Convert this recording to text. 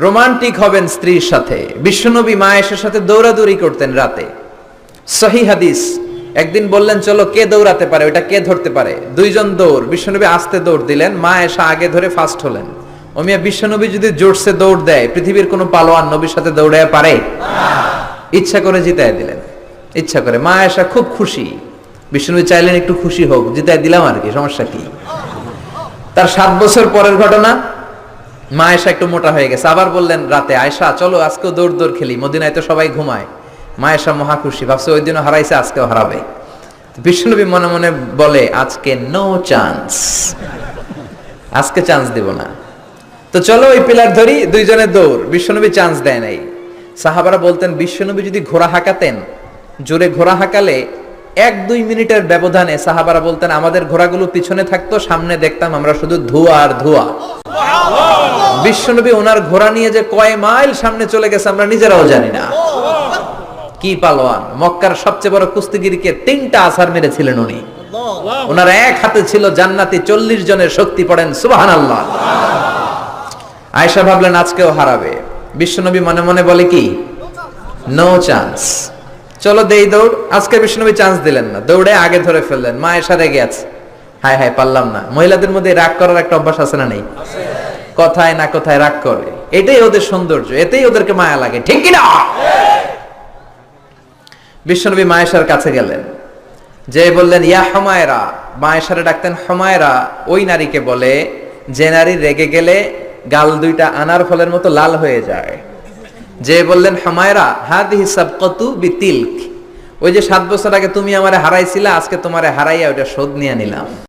Romantic হবেন স্ত্রীর সাথে। বিশ্বনবী মা আয়েশার সাথে দৌড়াদৌড়ি করতেন রাতে। সহিহ হাদিস। একদিন বললেন চলো কে দৌড়াতে পারে, ওটা কে ধরতে পারে। দুইজন দৌড়, বিশ্বনবী আস্তে দৌড় দিলেন, মা আয়েশা আগে ধরে ফার্স্ট হলেন। ওমিয়া বিশ্বনবী যদি জোরসে দৌড় দেয়, পৃথিবীর কোনো পালোয়ান নবীর সাথে দৌড়ায় পারে? ইচ্ছা করে জিতায় দিলেন, ইচ্ছা করে। মা আয়েশা খুব খুশি। বিশ্বনবী চাইলেন একটু খুশি হোক, জিতায় দিলাম আর কি, সমস্যা কি। তার 7 বছর পরের ঘটনা। মা আয়েশা একটু মোটা হয়ে গেছে, আবার বললেন রাতে, আয়েশা চলো আজকেও দৌড় দৌড় খেলি, মদিনায় তো সবাই ঘুমায়। মা আয়েশা মহা খুশি, ভাবছে ওই দিনও হারাইছে, আজকেও হারাবে। বিশ্বনবী মনে মনে বলে আজকে নো চান্স, আজকে চান্স দিব না। তো চলো ওই পিলার ধরি, দুইজনে দৌড়। বিশ্বনবী চান্স দেয় নাই। সাহাবারা বলতেন বিশ্বনবী যদি ঘোড়া হাঁকাতেন, জোরে ঘোড়া হাঁকালে 1-2 মিনিটের ব্যবধানে সাহাবারা বলতেন আমাদের ঘোড়াগুলো পিছনে থাকতো, সামনে দেখতাম আমরা শুধু ধোঁয়া আর ধোঁয়া। বিশ্বনবী ওনার ঘোড়া নিয়ে যে কয় মাইল সামনে চলে গেছে আমরা নিজেরাও জানি না। কি পালোয়ান! মক্কার সবচেয়ে বড় কুস্তিগিরকে 3টা আছাড় মেরেছিলেন উনি। ওনার এক হাতে ছিল জান্নাতি 40 জনের শক্তি, পড়েন সুবহানাল্লাহ। আয়েশা ভাবলেন আজকেও হারাবে। বিশ্বনবী মনে মনে বলে কি নো চান্স, চলো দেই দৌড়। আজকে বিশ্বনবী চান্স দিলেন না, দৌড়ে আগে ধরে ফেললেন। মা আয়েশা রেগে আছে, হায় হায় পারলাম না। মহিলাদের মধ্যে রাগ করার একটা অভ্যাস আছে না নেই? কথায় না কথায় রাগ করে, এটাই ওদের সৌন্দর্য, এতেই ওদেরকে মায়া লাগে, ঠিক কি না? বিশ্বনবী মা আয়েশার কাছে গেলেন, যে বললেন ইয়া হুমায়রা। মা আয়েশারে ডাকতেন হুমায়রা। ওই নারীকে বলে যে নারী রেগে গেলে গাল দুইটা আনার ফলের মতো লাল হয়ে যায়। যে বললেন হুমায়রা হাদিহি সাবকাতু বিতিলক, ওই যে 7 বছর আগে তুমি আমারে হারাইছিলা, আজকে তোমারে হারাইয়া ওটা শোধ নিয়ে নিলাম।